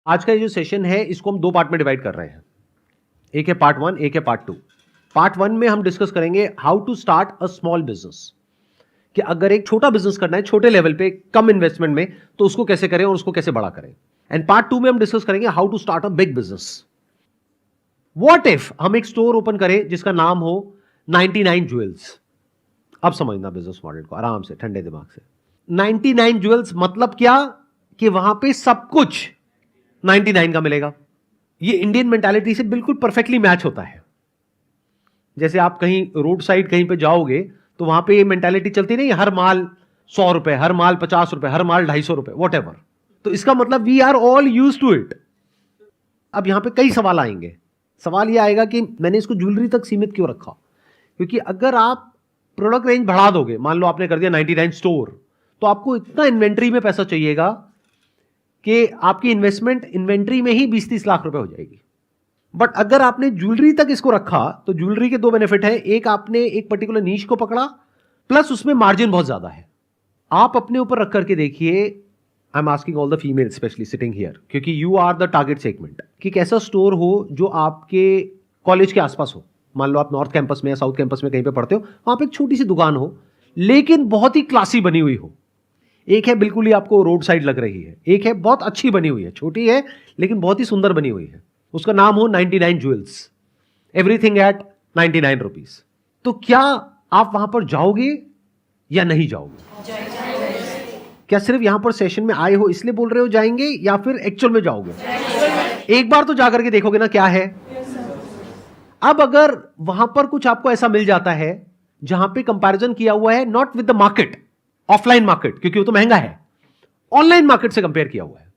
आज का ये जो सेशन है इसको हम दो पार्ट में डिवाइड कर रहे हैं। एक है पार्ट 1, एक है पार्ट 2। पार्ट 1 में हम डिस्कस करेंगे how to start a small business, कि अगर एक छोटा बिजनेस करना है छोटे लेवल पे कम इन्वेस्टमेंट में तो उसको कैसे करें और उसको कैसे बड़ा करें। एंड पार्ट 2 में हम डिस्कस करेंगे how to start a big business. What if हम एक स्टोर ओपन करें जिसका नाम हो 99 ज्वेल्स। अब समझना बिजनेस मॉडल को आराम से ठंडे दिमाग से। 99 ज्वेल्स मतलब क्या, कि वहां पे सब कुछ 99 का मिलेगा। ये इंडियन मेंटालिटी से बिल्कुल परफेक्टली मैच होता है। जैसे आप कहीं रोड साइड कहीं पे जाओगे तो वहां पे ये मेंटालिटी चलती नहीं, हर माल 100 रुपए, हर माल 50 रुपए, हर माल 250 रुपए, वॉट एवर। तो इसका मतलब we are all use to it. अब यहां पे कई सवाल आएंगे। सवाल यह आएगा कि मैंने इसको ज्वेलरी तक सीमित क्यों रखा, क्योंकि अगर आप प्रोडक्ट रेंज बढ़ा दोगे, मान लो आपने कर दिया 99 स्टोर, तो आपको इतना इन्वेंट्री में पैसा चाहिएगा कि आपकी इन्वेस्टमेंट इन्वेंट्री में ही 20-30 लाख रुपए हो जाएगी। बट अगर आपने ज्वेलरी तक इसको रखा तो ज्वेलरी के दो बेनिफिट है। एक, आपने एक पर्टिकुलर नीश को पकड़ा, प्लस उसमें मार्जिन बहुत ज्यादा है। आप अपने ऊपर रख करके देखिए, I am asking all the female specially sitting here, क्योंकि you are the target segment, कि एक ऐसा स्टोर हो जो आपके कॉलेज के आसपास हो। मान लो आप नॉर्थ कैंपस में या साउथ कैंपस में कहीं पे पढ़ते हो, वहां पे एक छोटी सी दुकान हो लेकिन बहुत ही क्लासी बनी हुई हो। एक है बिल्कुल ही आपको रोड साइड लग रही है, एक है बहुत अच्छी बनी हुई है, छोटी है लेकिन बहुत ही सुंदर बनी हुई है। उसका नाम हो 99 ज्वेल्स, एवरीथिंग एट 99 रुपीज। तो क्या आप वहां पर जाओगे या नहीं जाओगे? क्या सिर्फ यहां पर सेशन में आए हो इसलिए बोल रहे हो जाएंगे, या फिर एक्चुअल में जाओगे? एक बार तो जाकर के देखोगे ना क्या है। अब अगर वहां पर कुछ आपको ऐसा मिल जाता है जहां पे कंपैरिजन किया हुआ है not with the market, offline market, क्योंकि वो तो महंगा है, ऑनलाइन मार्केट से कंपेयर किया हुआ है,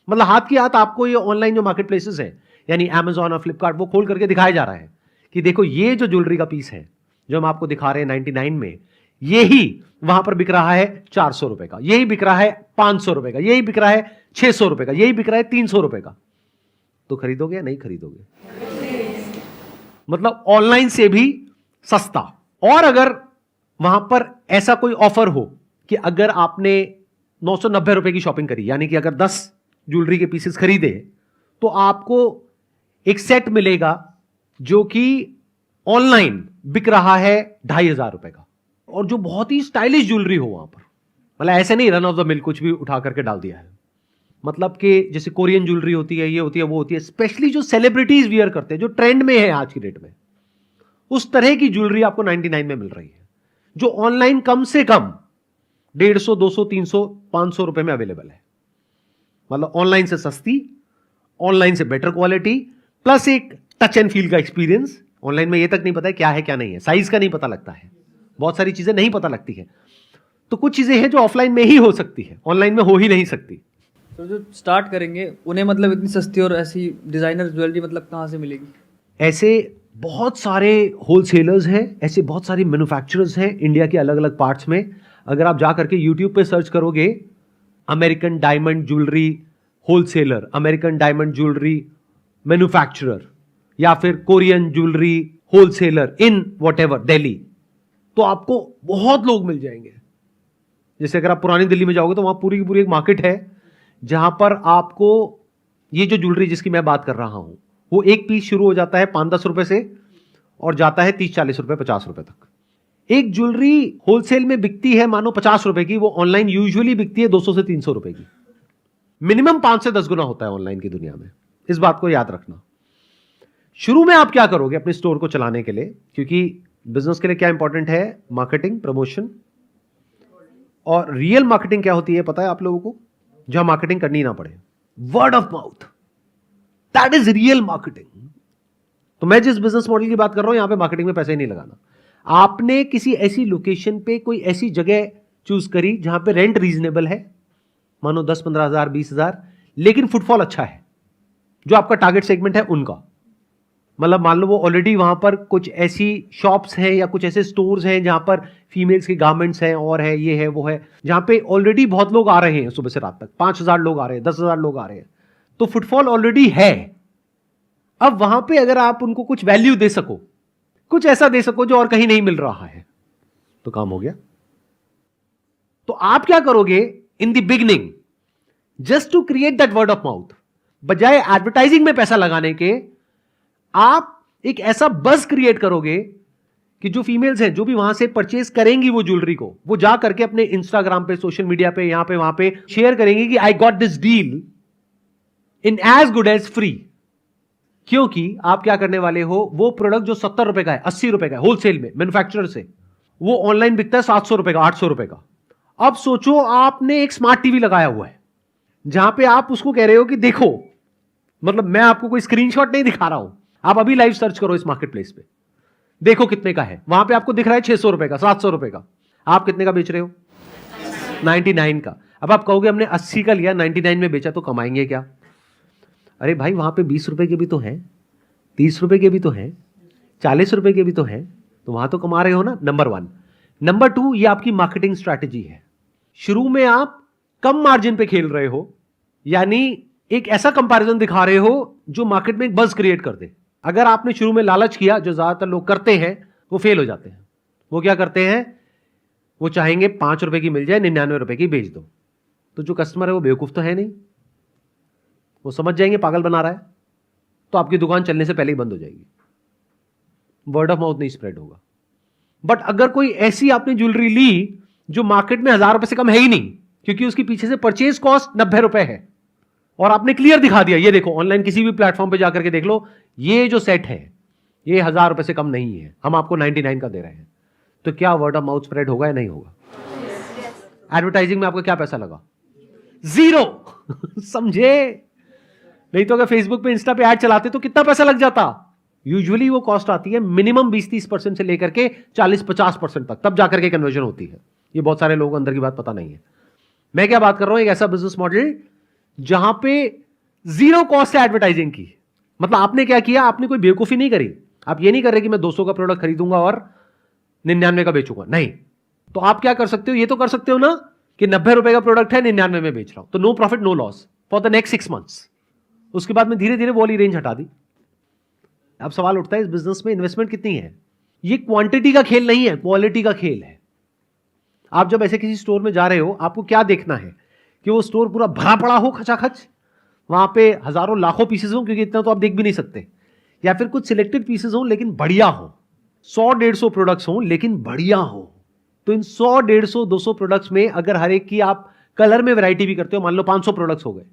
मतलब हाथ की हाथ आपको ये ऑनलाइन जो मार्केट प्लेसेस है यानी Amazon और फ्लिपकार्ट, वो खोल करके दिखाया जा रहा है कि देखो ये जो ज्वेलरी का पीस है जो हम आपको दिखा रहे हैं 99 में, यही वहां पर बिक रहा है 400 रुपए का, यही बिक रहा है 500 रुपए का, यही बिक रहा है 600 रुपए का, यही बिक रहा है 300 रुपए का। तो खरीदोगे या नहीं खरीदोगे? मतलब ऑनलाइन से भी सस्ता। और अगर वहां पर ऐसा कोई ऑफर हो कि अगर आपने 990 रुपए की शॉपिंग करी, यानी कि अगर 10 ज्वेलरी के पीसेस खरीदे तो आपको एक सेट मिलेगा जो कि ऑनलाइन बिक रहा है 2500 रुपए का, और जो बहुत ही स्टाइलिश ज्वेलरी हो वहां पर। मतलब ऐसे नहीं रन ऑफ द मिल कुछ भी उठा करके डाल दिया है, मतलब कि जैसे कोरियन ज्वेलरी होती है, ये होती है, वो होती है, स्पेशली जो सेलिब्रिटीज वियर करते हैं, जो ट्रेंड में है आज की डेट में, उस तरह की ज्वेलरी आपको 99 में मिल रही है, जो ऑनलाइन कम से कम 150, 200, 300, 500 रुपए में अवेलेबल है। मतलब ऑनलाइन से सस्ती, ऑनलाइन से बेटर क्वालिटी, प्लस एक टच एंड फील का एक्सपीरियंस। ऑनलाइन में ये तक नहीं पता है क्या है क्या नहीं है, साइज का नहीं पता लगता है, बहुत सारी चीजें नहीं पता लगती है। तो कुछ चीजें हैं जो ऑफलाइन में ही हो सकती है, ऑनलाइन में हो ही नहीं सकती। तो जो स्टार्ट करेंगे उन्हें मतलब इतनी सस्ती और ऐसी डिजाइनर ज्वेलरी मतलब कहाँ से मिलेगी? ऐसे बहुत सारे होलसेलर्स हैं, ऐसे बहुत सारे मैन्युफैक्चरर्स हैं इंडिया के अलग अलग पार्ट्स में। अगर आप जा करके यूट्यूब पे सर्च करोगे American diamond jewellery wholesaler, American diamond jewellery manufacturer, या फिर Korean jewellery wholesaler in whatever Delhi, तो आपको बहुत लोग मिल जाएंगे। जैसे अगर आप पुरानी दिल्ली में जाओगे तो वहां पूरी की पूरी एक मार्केट है जहां पर आपको ये जो ज्वेलरी जिसकी मैं बात कर रहा हूं, वो एक पीस शुरू हो जाता है 5-10 रुपए से और जाता है 30-40 रुपए, 50 रुपए तक। एक ज्वेलरी होलसेल में बिकती है मानो 50 रुपए की, वो ऑनलाइन यूजुअली बिकती है 200 से 300 रुपए की। मिनिमम 5 से 10 गुना होता है ऑनलाइन की दुनिया में, इस बात को याद रखना। शुरू में आप क्या करोगे अपने स्टोर को चलाने के लिए, क्योंकि बिजनेस के लिए क्या इंपॉर्टेंट है? Marketing, promotion. और रियल मार्केटिंग क्या होती है पता है आप लोगों को? जहां मार्केटिंग करनी ना पड़े, word of mouth, that is real marketing. तो मैं जिस बिजनेस मॉडल की बात कर रहा हूं, यहां पे मार्केटिंग में पैसे ही नहीं लगाना। आपने किसी ऐसी लोकेशन पे कोई ऐसी जगह चूज करी जहां पे रेंट रीजनेबल है, मानो 10-15 हजार, 20,000, लेकिन फुटफॉल अच्छा है, जो आपका टारगेट सेगमेंट है उनका। मतलब मान लो वो ऑलरेडी वहां पर कुछ ऐसी शॉप्स हैं या कुछ ऐसे स्टोर्स हैं जहां पर फीमेल्स के गारमेंट्स हैं, और है, ये है, वो है, जहां पे ऑलरेडी बहुत लोग आ रहे हैं सुबह से रात तक, 5,000 लोग आ रहे हैं, 10,000 लोग आ रहे हैं, तो फुटफॉल ऑलरेडी है। अब वहां पे अगर आप उनको कुछ वैल्यू दे सको, कुछ ऐसा दे सको जो और कहीं नहीं मिल रहा है, तो काम हो गया। तो आप क्या करोगे in the beginning, just to create that word of mouth, बजाय एडवर्टाइजिंग में पैसा लगाने के आप एक ऐसा बज़ क्रिएट करोगे कि जो फीमेल्स हैं जो भी वहां से परचेज करेंगी वो ज्वेलरी को, वो जा करके अपने इंस्टाग्राम पे, सोशल मीडिया पे, यहां पे वहां पे शेयर करेंगी कि I got this deal in as good as free. क्योंकि आप क्या करने वाले हो, वो प्रोडक्ट जो 70 रुपए का है, 80 रुपए का है होलसेल में मैन्युफैक्चरर से, वो ऑनलाइन बिकता है 700 रुपए का, 800 रुपए का। अब सोचो आपने एक स्मार्ट टीवी लगाया हुआ है जहां पे आप उसको कह रहे हो कि देखो, मतलब मैं आपको कोई स्क्रीनशॉट नहीं दिखा रहा हूं, आप अभी लाइव सर्च करो इस मार्केट प्लेस पे, देखो कितने का है। वहां पे आपको दिख रहा है 600 रुपए का, 700 रुपए का, आप कितने का बेच रहे हो? 99 का। अब आप कहोगे हमने 80 का लिया, 99 में बेचा, तो कमाएंगे क्या? अरे भाई वहां पे 20 रुपए के भी तो हैं, 30 रुपए के भी तो हैं, 40 रुपए के भी तो हैं, तो वहां तो कमा रहे हो ना। नंबर 1। नंबर 2, ये आपकी मार्केटिंग स्ट्रैटेजी है। शुरू में आप कम मार्जिन पे खेल रहे हो, यानी एक ऐसा कंपैरिजन दिखा रहे हो जो मार्केट में एक बज़ क्रिएट कर दे। अगर आपने शुरू में लालच किया, जो ज्यादातर लोग करते हैं, वो फेल हो जाते हैं। वो क्या करते हैं, वो चाहेंगे 5 रुपए की मिल जाए, 99 रुपए की बेच दो। तो जो कस्टमर है वो बेवकूफ तो है नहीं, वो समझ जाएंगे पागल बना रहा है, तो आपकी दुकान चलने से पहले ही बंद हो जाएगी, वर्ड ऑफ माउथ नहीं स्प्रेड होगा। बट अगर कोई ऐसी आपने ज्वेलरी ली जो मार्केट में 1000 रुपए से कम है ही नहीं, क्योंकि उसके पीछे से परचेज कॉस्ट 90 रुपए है, और आपने क्लियर दिखा दिया, ये देखो ऑनलाइन किसी भी प्लेटफॉर्म पे जाकर के देख लो, ये जो सेट है ये 1000 रुपए से कम नहीं है, हम आपको 99 का दे रहे हैं, तो क्या वर्ड ऑफ माउथ स्प्रेड होगा या नहीं होगा? एडवर्टाइजिंग में आपका क्या पैसा लगा? 0। समझे? नहीं तो अगर फेसबुक पे, इंस्टा पे ऐड चलाते तो कितना पैसा लग जाता? यूजुअली वो कॉस्ट आती है मिनिमम 20-30% से लेकर के 40-50% तक, तब जाकर के कन्वर्जन होती है। ये बहुत सारे लोगों को अंदर की बात पता नहीं है। मैं क्या बात कर रहा हूं, एक ऐसा बिजनेस मॉडल जहां पे 0 कॉस्ट है एडवर्टाइजिंग की। मतलब आपने क्या किया, आपने कोई बेवकूफी नहीं करी। आप ये नहीं कर रहे कि मैं 200 का प्रोडक्ट खरीदूंगा और 99 का बेचूंगा, नहीं। तो आप क्या कर सकते हो, ये तो कर सकते हो ना कि 90 रुपए का प्रोडक्ट है, 99 में बेच रहा हूं, तो no profit no loss for the next 6 months. उसके बाद में धीरे धीरे वो वाली रेंज हटा दी। अब सवाल उठता है इस बिजनेस में इन्वेस्टमेंट कितनी है? ये क्वांटिटी का खेल नहीं है, क्वालिटी का खेल है। आप जब ऐसे किसी स्टोर में जा रहे हो, आपको क्या देखना है कि वो स्टोर पूरा भरा पड़ा हो खचाखच, वहां पे हजारों लाखों पीसेस हो, क्योंकि इतना तो आप देख भी नहीं सकते, या फिर कुछ सिलेक्टेड पीसेस हो लेकिन बढ़िया हो, 100-150 प्रोडक्ट्स हो लेकिन बढ़िया हो। तो इन 100-150-200 प्रोडक्ट्स में अगर हर एक की आप कलर में वैरायटी भी करते हो, मान लो 500 प्रोडक्ट्स हो गए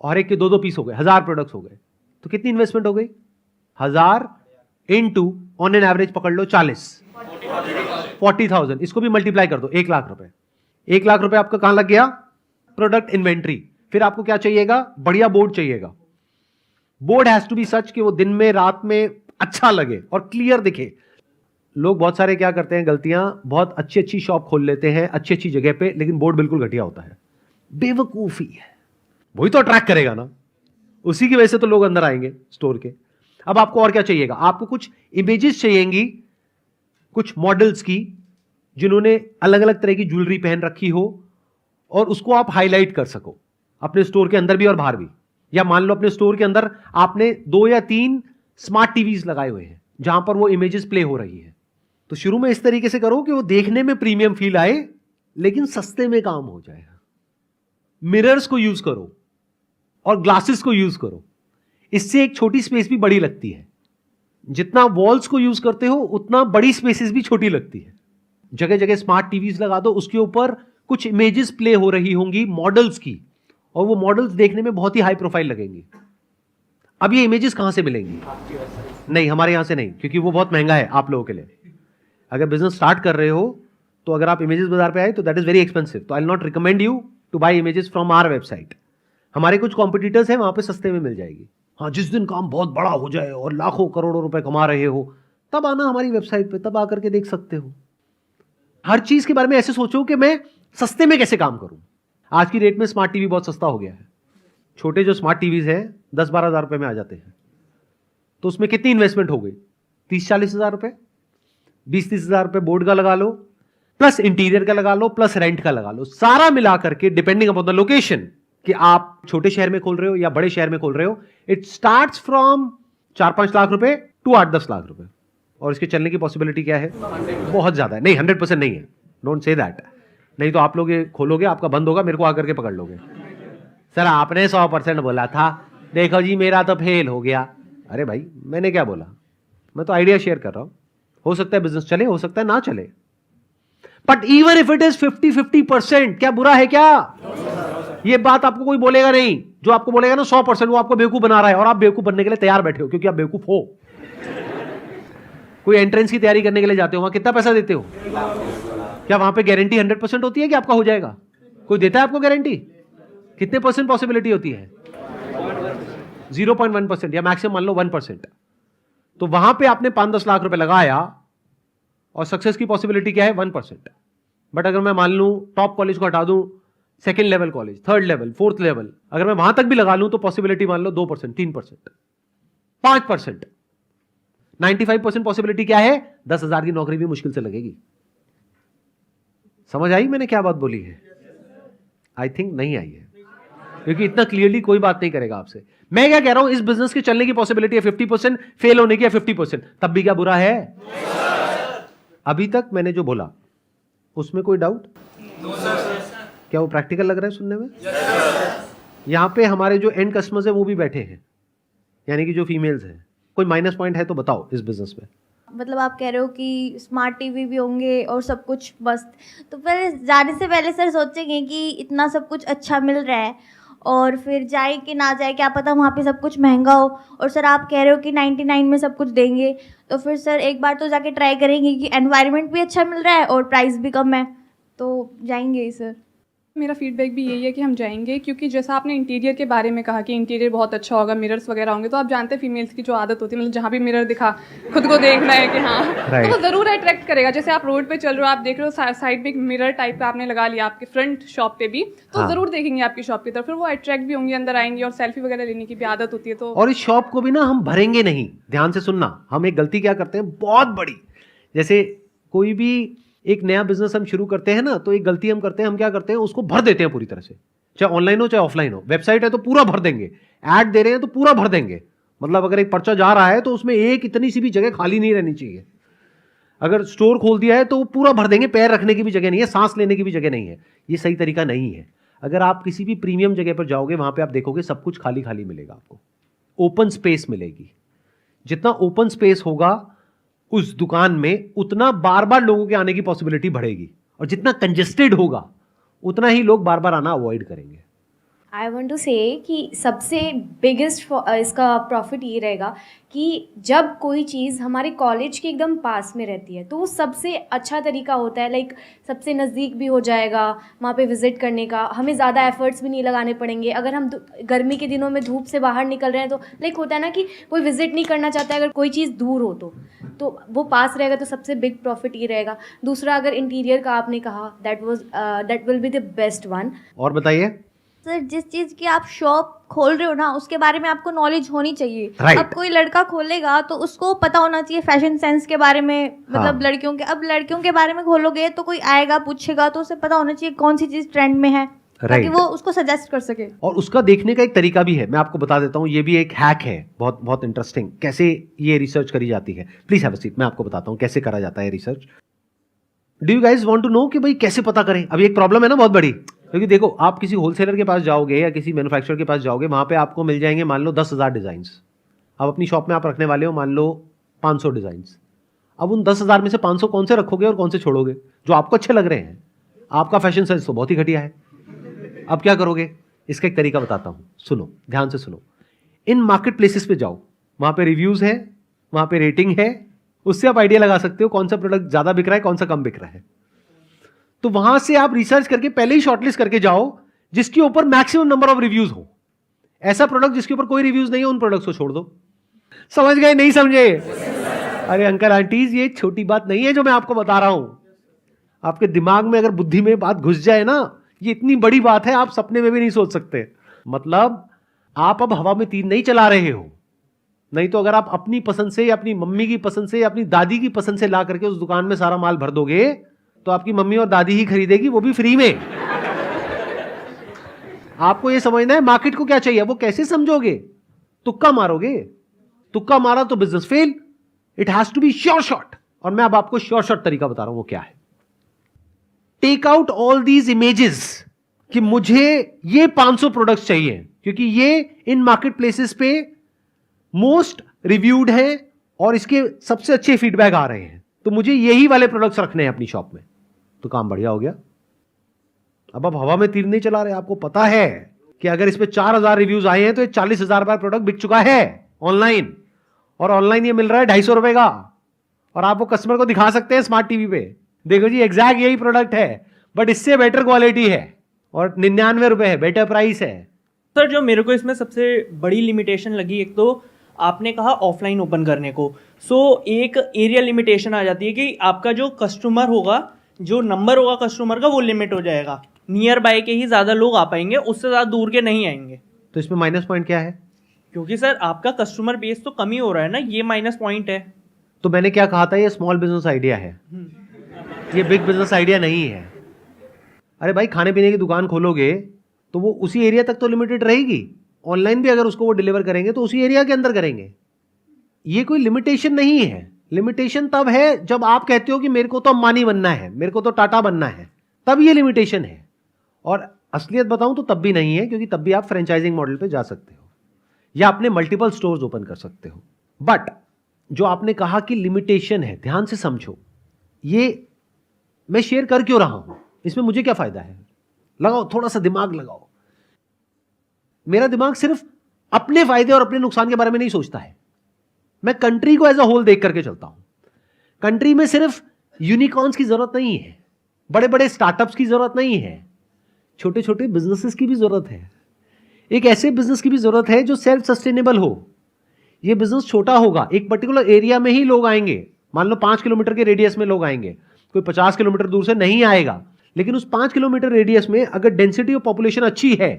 और एक के 2-2 पीस हो गए, 1000 प्रोडक्ट्स हो गए, तो कितनी इन्वेस्टमेंट हो गई? 1000 इंटू ऑन एन एवरेज पकड़ लो 40,000, इसको भी मल्टीप्लाई कर दो, 1 लाख रुपए। 1 लाख रुपए आपका कहां लग गया? Product inventory. फिर आपको क्या चाहिएगा? बढ़िया बोर्ड चाहिएगा। बोर्ड हैज टू बी सच कि वो दिन में रात में अच्छा लगे और क्लियर दिखे। लोग बहुत सारे क्या करते हैं गलतियां, बहुत अच्छी अच्छी शॉप खोल लेते हैं अच्छी अच्छी जगह पे, लेकिन बोर्ड बिल्कुल घटिया होता है। बेवकूफी है। वही तो अट्रैक्ट करेगा ना, उसी की वजह से तो लोग अंदर आएंगे स्टोर के। अब आपको और क्या चाहिएगा? आपको कुछ इमेजेस चाहिएंगी, कुछ मॉडल्स की, जिन्होंने अलग अलग तरह की ज्वेलरी पहन रखी हो और उसको आप हाईलाइट कर सको अपने स्टोर के अंदर भी और बाहर भी। या मान लो अपने स्टोर के अंदर आपने 2 या 3 स्मार्ट टीवीज लगाए हुए हैं जहां पर वो इमेजेस प्ले हो रही है। तो शुरू में इस तरीके से करो कि वो देखने में प्रीमियम फील आए लेकिन सस्ते में काम हो जाए। मिरर्स को यूज करो और ग्लासेस को यूज करो, इससे एक छोटी स्पेस भी बड़ी लगती है। जितना वॉल्स को यूज करते हो उतना बड़ी स्पेसेस भी छोटी लगती है। जगह जगह स्मार्ट टीवीज लगा दो, उसके ऊपर कुछ इमेजेस प्ले हो रही होंगी मॉडल्स की, और वो मॉडल्स देखने में बहुत ही हाई प्रोफाइल लगेंगी। अब ये इमेजेस कहां से मिलेंगी? नहीं, हमारे यहां से नहीं, क्योंकि वो बहुत महंगा है आप लोगों के लिए। अगर बिजनेस स्टार्ट कर रहे हो तो अगर आप इमेजेस बाजार पे आए तो दैट इज वेरी एक्सपेंसिव। तो I will not recommend you to buy images from our website. हमारे कुछ कॉम्पिटिटर्स हैं, वहां पे सस्ते में मिल जाएगी। हाँ, जिस दिन काम बहुत बड़ा हो जाए और लाखों करोड़ों रुपए कमा रहे हो, तब आना हमारी वेबसाइट पे, तब आकर के देख सकते हो। हर चीज के बारे में ऐसे सोचो कि मैं सस्ते में कैसे काम करूं। आज की डेट में स्मार्ट टीवी बहुत सस्ता हो गया है। छोटे जो स्मार्ट टीवीज हैं 10-12 हज़ार रुपए में आ जाते हैं। तो उसमें कितनी इन्वेस्टमेंट हो गई? 30-40 हज़ार रुपए, 20-30 हज़ार रुपए बोर्ड का लगा लो, प्लस इंटीरियर का लगा लो, प्लस रेंट का लगा लो, सारा मिला करके डिपेंडिंग अपॉन द लोकेशन कि आप छोटे शहर में खोल रहे हो या बड़े शहर में खोल रहे हो, इट स्टार्ट्स फ्रॉम 4-5 लाख रुपए टू 8-10 लाख रुपए। और इसके चलने की पॉसिबिलिटी क्या है? बहुत ज्यादा है। नहीं, 100% नहीं है, डोंट से दैट। नहीं तो आप लोग ये खोलोगे, आपका बंद होगा, मेरे को आकर के पकड़ लोगे। सर आपने 100% बोला था, देखो जी मेरा तो फेल हो गया। अरे भाई मैंने क्या बोला, मैं तो आइडिया शेयर कर रहा हूं। हो सकता है बिजनेस चले, हो सकता है ना चले, but even if it is 50-50%, क्या बुरा है क्या? ये बात आपको कोई बोलेगा नहीं। जो आपको बोलेगा ना 100%, वो आपको बेवकूफ बना रहा है, और आप बेवकूफ बनने के लिए तैयार बैठे हो क्योंकि आप बेवकूफ हो। कोई एंट्रेंस की तैयारी करने के लिए जाते हो, वहां कितना पैसा देते हो? क्या वहां पे गारंटी 100% होती है कि आपका हो जाएगा? कोई देता है आपको गारंटी? कितने परसेंट पॉसिबिलिटी होती है? 0.1% या मैक्सिमम मान लो 1%। तो वहां पे आपने 5-10 लाख रुपए लगाया और सक्सेस की पॉसिबिलिटी क्या है? 1%। बट अगर मैं मान लूं टॉप कॉलेज को हटा दूं, second level college, third level, fourth level, अगर मैं वहां तक भी लगा लूं तो पॉसिबिलिटी मान लो 2%, 3%, 5%। 95% पॉसिबिलिटी क्या है? 10,000 की नौकरी भी मुश्किल से लगेगी। समझ आई मैंने क्या बात बोली है? आई थिंक नहीं आई है, क्योंकि इतना क्लियरली कोई बात नहीं करेगा आपसे। मैं क्या कह रहा हूं, इस बिजनेस के चलने की पॉसिबिलिटी है 50%, फेल होने की है 50%, तब भी क्या बुरा है? अभी तक मैंने जो बोला उसमें कोई डाउट? क्या वो प्रैक्टिकल लग रहा है सुनने में? यहां पे हमारे जो एंड कस्टमर्स है वो भी बैठे हैं, यानी कि जो फीमेल्स हैं। कोई माइनस पॉइंट है तो बताओ इस बिजनेस में। मतलब आप कह रहे हो कि स्मार्ट टीवी भी होंगे और सब कुछ मस्त, तो फिर जाने से पहले सर सोचेंगे कि इतना सब कुछ अच्छा मिल रहा है और फिर जाए कि ना जाए, क्या पता वहाँ पे सब कुछ महंगा हो, और सर आप कह रहे हो कि 99 में सब कुछ देंगे, तो फिर सर एक बार तो जाके ट्राई करेंगे कि एनवायरनमेंट भी अच्छा मिल रहा है और प्राइस भी कम है, तो जाएंगे ही सर। मेरा फीडबैक भी यही है कि हम जाएंगे, क्योंकि जैसा आपने इंटीरियर के बारे में कहा कि इंटीरियर बहुत अच्छा होगा, मिरर्स वगैरह होंगे, तो आप जानते हैं फीमेल्स की जो आदत होती है, मतलब जहाँ भी मिरर दिखा खुद को देखना है कि हाँ तो वो ज़रूर अट्रैक्ट करेगा। जैसे आप रोड पे चल रहे हो, आप देख रहे हो साइड में एक मिरर टाइप का आपने लगा लिया आपके फ्रंट शॉप पे भी, तो ज़रूर देखेंगे आपकी शॉप की तरफ, फिर वो अट्रैक्ट भी होंगे, अंदर आएंगे, और सेल्फी वगैरह लेने की भी आदत होती है। तो और इस शॉप को भी ना हम भरेंगे नहीं, ध्यान से सुनना। हम एक गलती क्या करते हैं बहुत बड़ी, जैसे कोई भी एक नया बिजनेस हम शुरू करते हैं ना, तो एक गलती हम करते हैं, हम क्या करते हैं उसको भर देते हैं पूरी तरह से, चाहे ऑनलाइन हो चाहे ऑफलाइन हो। वेबसाइट है तो पूरा भर देंगे, ऐड दे रहे हैं तो पूरा भर देंगे। मतलब अगर एक पर्चा जा रहा है तो उसमें एक इतनी सी भी जगह खाली नहीं रहनी चाहिए। अगर स्टोर खोल दिया है तो पूरा भर देंगे, पैर रखने की भी जगह नहीं है, सांस लेने की भी जगह नहीं है। ये सही तरीका नहीं है। अगर आप किसी भी प्रीमियम जगह पर जाओगे, वहां पर आप देखोगे सब कुछ खाली खाली मिलेगा, आपको ओपन स्पेस मिलेगी। जितना ओपन स्पेस होगा उस दुकान में, उतना बार बार लोगों के आने की पॉसिबिलिटी बढ़ेगी, और जितना कंजेस्टेड होगा उतना ही लोग बार बार आना अवॉइड करेंगे। आई वॉन्ट टू से कि सबसे बिगेस्ट इसका प्रॉफिट ये रहेगा कि जब कोई चीज़ हमारे कॉलेज के एकदम पास में रहती है तो वो सबसे अच्छा तरीका होता है, लाइक सबसे नज़दीक भी हो जाएगा वहाँ पे विज़िट करने का, हमें ज़्यादा एफर्ट्स भी नहीं लगाने पड़ेंगे। अगर हम गर्मी के दिनों में धूप से बाहर निकल रहे हैं तो लाइक होता है ना कि कोई विज़िट नहीं करना चाहता है, अगर कोई चीज़ दूर हो तो वो पास रहेगा, तो सबसे बिग प्रॉफिट ये रहेगा। दूसरा, अगर इंटीरियर का आपने कहा, that will be the best one. और बताइए सर, जिस चीज़ की आप शॉप खोल रहे हो ना, उसके बारे में आपको नॉलेज होनी चाहिए। Right. अब कोई लड़का खोलेगा तो उसको पता होना चाहिए फैशन सेंस के बारे में, मतलब लड़कियों के, अब लड़कियों के बारे में खोलोगे तो कोई आएगा पूछेगा तो उसे पता होना चाहिए कौन सी चीज़ ट्रेंड में है, ताकि वो उसको सजेस्ट कर सके। और उसका देखने का एक तरीका भी है, मैं आपको बता देता हूँ। ये भी एक हैक है, बहुत बहुत इंटरेस्टिंग, कैसे ये रिसर्च करी जाती है। प्लीज हैव अ सीट, मैं आपको बताता हूँ कैसे करा जाता है research. Do you guys want to know कि भाई कैसे पता करें? अभी एक प्रॉब्लम है ना बहुत बड़ी, क्योंकि देखो आप किसी होलसेलर के पास जाओगे या किसी मैन्युफैक्चरर के पास जाओगे, वहां पे आपको मिल जाएंगे मान लो 10,000 डिजाइंस। अब अपनी शॉप में आप रखने वाले हो मान लो 500 डिजाइंस। अब उन 10,000 में से 500 कौन से रखोगे और कौन से छोड़ोगे? जो आपको अच्छे लग रहे हैं। आपका फैशन सेंस तो बहुत ही घटिया है। अब क्या करोगे? इसका एक तरीका बताता हूं, सुनो ध्यान से सुनो। इन मार्केट प्लेसेस पे जाओ, वहां पे रिव्यूज है, वहां पे रेटिंग है, उससे आप आइडिया लगा सकते हो कौन सा प्रोडक्ट ज्यादा बिक रहा है, कौन सा कम बिक रहा है। तो वहां से आप रिसर्च करके पहले ही शॉर्टलिस्ट करके जाओ जिसके ऊपर मैक्सिमम नंबर ऑफ रिव्यूज हो। ऐसा प्रोडक्ट जिसके ऊपर कोई रिव्यूज नहीं हो, उन प्रोडक्ट्स को छोड़ दो। समझ गए? नहीं समझे? अरे अंकल आंटीज, ये छोटी बात नहीं है जो मैं आपको बता रहा हूं। आपके दिमाग में अगर बुद्धि में बात घुस जाए ना, ये इतनी बड़ी बात है, आप सपने में भी नहीं सोच सकते। मतलब आप अब हवा में तीर नहीं चला रहे हो। नहीं तो अगर आप अपनी पसंद से या अपनी मम्मी की पसंद से या अपनी दादी की पसंद से ला करके उस दुकान में सारा माल भर दोगे, तो आपकी मम्मी और दादी ही खरीदेगी, वो भी फ्री में। आपको ये समझना है मार्केट को क्या चाहिए, वो कैसे समझोगे? तुक्का मारोगे, तुक्का मारा तो business fail. It has to be sure shot. और मैं अब आपको श्योर शॉट तरीका बता रहा हूं, वो क्या है। Take out all these images. कि मुझे ये 500 प्रोडक्ट्स चाहिए क्योंकि ये इन मार्केट प्लेसेस पे मोस्ट रिव्यूड है और इसके सबसे अच्छे फीडबैक आ रहे हैं, तो मुझे यही वाले प्रोडक्ट्स रखने हैं अपनी शॉप में, तो काम बढ़िया हो गया। अब आप हवा में तीर नहीं चला रहे, आपको पता है कि अगर इस पे 4000 रिव्यूज आए हैं तो ये 40,000 बार प्रोडक्ट बिक चुका है ऑनलाइन, और ऑनलाइन ये मिल रहा है 250 रुपए का, और आप वो कस्टमर को दिखा सकते हैं स्मार्ट टीवी पे, देखो जी एग्जैक्ट यही प्रोडक्ट है बट इससे बेटर क्वालिटी है और 99 रुपए है, बेटर प्राइस है। सर जो मेरे को इसमें सबसे बड़ी लिमिटेशन लगी, एक तो आपने कहा ऑफलाइन ओपन करने को, एक एरिया लिमिटेशन आ जाती है कि आपका जो कस्टमर होगा, जो नंबर होगा कस्टमर का वो लिमिट हो जाएगा, नियर बाय के ही ज़्यादा लोग आ पाएंगे, उससे ज़्यादा दूर के नहीं आएंगे। तो इसमें माइनस पॉइंट क्या है? क्योंकि सर आपका कस्टमर बेस तो कम ही हो रहा है ना, ये माइनस पॉइंट है। तो मैंने क्या कहा था, ये स्मॉल बिजनेस आइडिया है, ये बिग बिजनेस आइडिया नहीं है। अरे भाई खाने पीने की दुकान खोलोगे तो वो उसी एरिया तक तो लिमिटेड रहेगी, ऑनलाइन भी अगर उसको वो डिलीवर करेंगे तो उसी एरिया के अंदर करेंगे, ये कोई लिमिटेशन नहीं है। लिमिटेशन तब है जब आप कहते हो कि मेरे को तो अंबानी बनना है, मेरे को तो टाटा बनना है, तब ये लिमिटेशन है। और असलियत बताऊं तो तब भी नहीं है, क्योंकि तब भी आप फ्रेंचाइजिंग मॉडल पे जा सकते हो या अपने मल्टीपल स्टोर्स ओपन कर सकते हो। बट जो आपने कहा कि लिमिटेशन है, ध्यान से समझो, ये मैं शेयर कर क्यों रहा हूं, इसमें मुझे क्या फायदा है? लगाओ थोड़ा सा दिमाग लगाओ। मेरा दिमाग सिर्फ अपने फायदे और अपने नुकसान के बारे में नहीं सोचता है, मैं कंट्री को एज अ होल देख करके चलता हूं। कंट्री में सिर्फ यूनिकॉर्न्स की जरूरत नहीं है, बड़े बड़े स्टार्टअप्स की जरूरत नहीं है, छोटे छोटे बिजनेसेस की भी जरूरत है। एक ऐसे बिजनेस की भी जरूरत है जो सेल्फ सस्टेनेबल हो। ये बिजनेस छोटा होगा, एक पर्टिकुलर एरिया में ही लोग आएंगे, मान लो 5 किलोमीटर के रेडियस में लोग आएंगे, कोई 50 किलोमीटर दूर से नहीं आएगा, लेकिन उस 5 किलोमीटर रेडियस में अगर डेंसिटी ऑफ पॉपुलेशन अच्छी है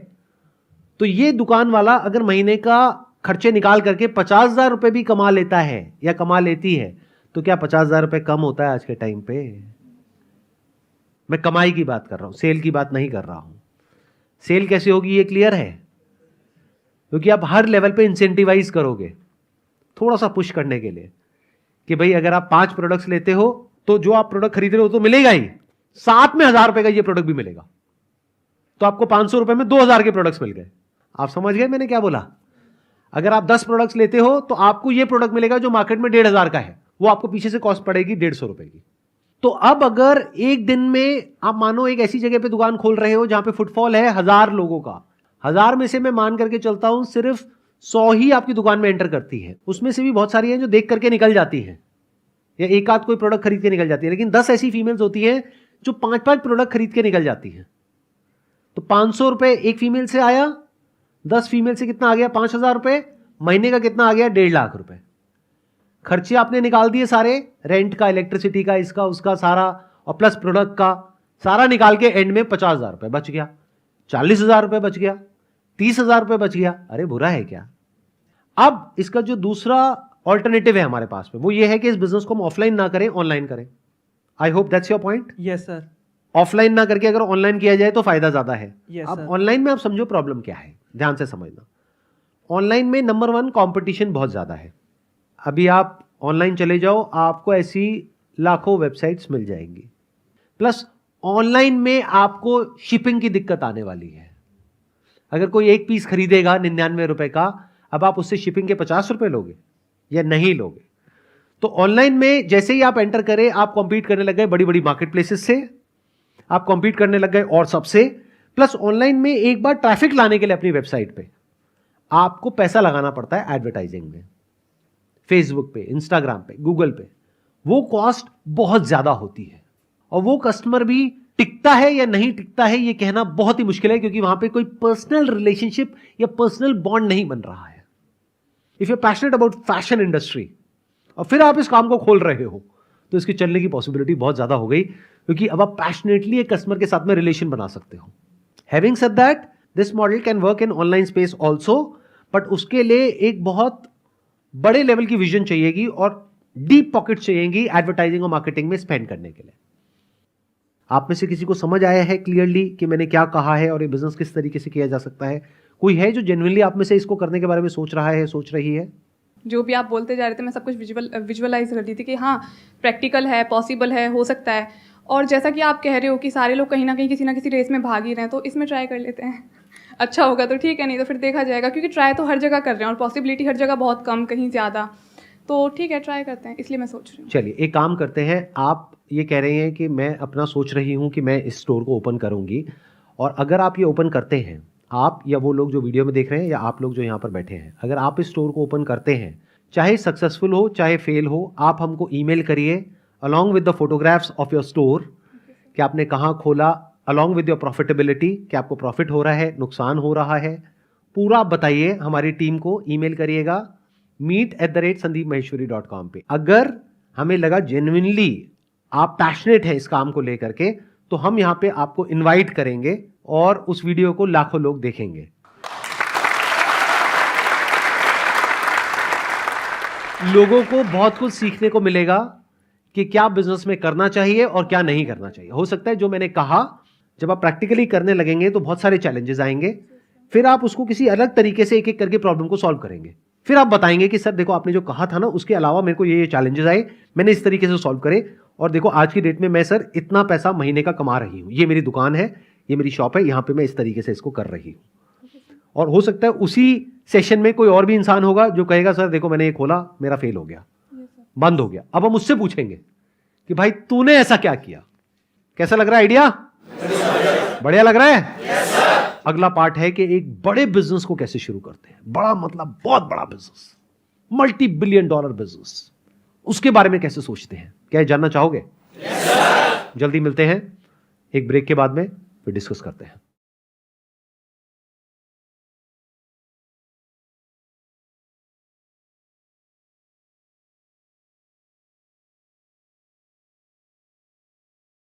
तो ये दुकान वाला अगर महीने का खर्चे निकाल करके 50,000 रुपए भी कमा लेता है या कमा लेती है, तो क्या 50,000 रुपए कम होता है आज के टाइम पे? मैं कमाई की बात कर रहा हूं, सेल की बात नहीं कर रहा हूं। सेल कैसे होगी ये क्लियर है, क्योंकि आप हर लेवल पे इंसेंटिवाइज करोगे थोड़ा सा पुश करने के लिए कि भाई अगर आप 5 प्रोडक्ट्स लेते हो तो जो आप प्रोडक्ट खरीद रहे हो तो मिलेगा ही, साथ में 1000 रुपए का ये प्रोडक्ट भी मिलेगा, तो आपको 500 रुपए में 2000 के प्रोडक्ट्स मिल गए। आप समझ गए मैंने क्या बोला? अगर आप 10 प्रोडक्ट्स लेते हो तो आपको ये प्रोडक्ट मिलेगा जो मार्केट में 1500 का है, वो आपको पीछे से कॉस्ट पड़ेगी 150 रुपए की। तो अब अगर एक दिन में आप मानो एक ऐसी जगह पे दुकान खोल रहे हो जहां पे फुटफॉल है 1000 लोगों का, 1000 में से मैं मान करके चलता हूं सिर्फ 100 ही आपकी दुकान में एंटर करती है, उसमें से भी बहुत सारी हैं जो देख करके निकल जाती हैं या एक आध कोई प्रोडक्ट खरीद के निकल जाती है, लेकिन 10 ऐसी फीमेल्स होती हैं जो 5-5 प्रोडक्ट खरीद के निकल जाती हैं। तो 500 रुपए एक फीमेल से आया, 10 फीमेल से कितना आ गया? 5000 रुपए। महीने का कितना आ गया? 1.5 लाख रुपए। खर्चे आपने निकाल दिए सारे, रेंट का, इलेक्ट्रिसिटी का, इसका उसका सारा, और प्लस प्रोडक्ट का सारा निकाल के एंड में 50,000 रुपए बच गया, 40,000 रुपए बच गया, 30,000 रुपए बच गया। अरे बुरा है क्या? अब इसका जो दूसरा ऑल्टरनेटिव है हमारे पास में, वो ये है कि इस बिजनेस को हम ऑफलाइन ना करें, ऑनलाइन करें। I hope that's your point. Yes sir. Offline ना करके अगर ऑनलाइन किया जाए तो फायदा ज्यादा है। Yes, अब sir. ऑनलाइन में आप समझो प्रॉब्लम क्या है, ध्यान से समझना। ऑनलाइन में नंबर 1 कंपटीशन बहुत ज्यादा है। अभी आप ऑनलाइन चले जाओ, आपको ऐसी लाखों वेबसाइट्स मिल जाएंगी, प्लस ऑनलाइन में आपको शिपिंग की दिक्कत आने वाली है। अगर कोई एक पीस खरीदेगा 99 रुपए का, अब आप उससे शिपिंग के 50 रुपए लोगे या नहीं लोगे? तो ऑनलाइन में जैसे ही आप एंटर करें, आप कॉम्पीट करने लग गए बड़ी बड़ी मार्केट प्लेसेस से, आप कॉम्पीट करने लग गए और सबसे, प्लस ऑनलाइन में एक बार ट्रैफिक लाने के लिए अपनी वेबसाइट पे आपको पैसा लगाना पड़ता है एडवर्टाइजिंग में, फेसबुक पे, इंस्टाग्राम पे, गूगल पे। वो कॉस्ट बहुत ज्यादा होती है और वो कस्टमर भी टिकता है या नहीं टिकता है ये कहना बहुत ही मुश्किल है, क्योंकि वहां पे कोई पर्सनल रिलेशनशिप या पर्सनल बॉन्ड नहीं बन रहा है। If you passionate about fashion industry और फिर आप इस काम को खोल रहे हो, तो इसके चलने की पॉसिबिलिटी बहुत ज्यादा हो गई, क्योंकि अब आप पैशनेटली एक कस्टमर के साथ में रिलेशन बना सकते हो। Having said that, this model can work in online space also, but उसके लिए एक बहुत बड़े लेवल की विजन चाहिएगी और डीप पॉकेट चाहिएगी एडवर्टाइजिंग और मार्केटिंग में स्पेंड करने के लिए। आप में से किसी को समझ आया है क्लियरली कि मैंने क्या कहा है और ये बिजनेस किस तरीके से किया जा सकता है? कोई है जो जेन्युइनली आप में से इसको करने के बारे में सोच रहा है, सोच रही है? जो भी आप बोलते जा रहे थे मैं सब कुछ विजुअलाइज कर रही थी कि हाँ प्रैक्टिकल है, पॉसिबल है, हो सकता है। और जैसा कि आप कह रहे हो कि सारे लोग कहीं ना कहीं किसी ना किसी रेस में भाग ही रहे हैं, तो इसमें ट्राई कर लेते हैं। अच्छा होगा तो ठीक है, नहीं तो फिर देखा जाएगा, क्योंकि ट्राई तो हर जगह कर रहे हैं और पॉसिबिलिटी हर जगह बहुत कम, कहीं ज़्यादा। तो ठीक है, ट्राई करते हैं, इसलिए मैं सोच रही हूँ। चलिए एक काम करते हैं, आप ये कह रहे हैं कि मैं अपना सोच रही हूँ कि मैं इस स्टोर को ओपन करूँगी, और अगर आप ये ओपन करते हैं, आप या वो लोग जो वीडियो में देख रहे हैं या आप लोग जो यहाँ पर बैठे हैं, अगर आप इस स्टोर को ओपन करते हैं, चाहे सक्सेसफुल हो चाहे फेल हो, आप हमको ईमेल करिए along with the photographs of your store कि आपने कहाँ खोला, अलॉन्ग विद योर प्रॉफिटेबिलिटी कि आपको प्रॉफिट हो रहा है, नुकसान हो रहा है, पूरा बताइए हमारी टीम को, ईमेल करिएगा meet@sandeepmaheshwari.com पे। अगर हमें लगा जेन्युइनली आप पैशनेट हैं इस काम को लेकर के, तो हम यहाँ पे आपको इनवाइट करेंगे और उस वीडियो को लाखों लोग देखेंगे। लोगों को बहुत कुछ सीखने को मिलेगा कि क्या बिजनेस में करना चाहिए और क्या नहीं करना चाहिए। हो सकता है जो मैंने कहा, जब आप प्रैक्टिकली करने लगेंगे तो बहुत सारे चैलेंजेस आएंगे, फिर आप उसको किसी अलग तरीके से एक एक करके प्रॉब्लम को सॉल्व करेंगे। फिर आप बताएंगे कि सर देखो आपने जो कहा था ना, उसके अलावा मेरे को ये चैलेंजेस आए, मैंने इस तरीके से सॉल्व करे, और देखो आज की डेट में मैं सर इतना पैसा महीने का कमा रही हूँ, ये मेरी दुकान है, ये मेरी शॉप है, यहाँ पे मैं इस तरीके से इसको कर रही हूँ। और हो सकता है उसी सेशन में कोई और भी इंसान होगा जो कहेगा सर देखो मैंने ये खोला, मेरा फेल हो गया, बंद हो गया। अब हम उससे पूछेंगे कि भाई तूने ऐसा क्या किया, कैसा लग रहा है आइडिया? बढ़िया लग रहा है? अगला पार्ट है कि एक बड़े बिजनेस को कैसे शुरू करते हैं, बड़ा मतलब बहुत बड़ा business, multi billion dollar business, उसके बारे में कैसे सोचते हैं, क्या जानना चाहोगे? जल्दी मिलते हैं एक ब्रेक के बाद में, फिर डिस्कस करते हैं।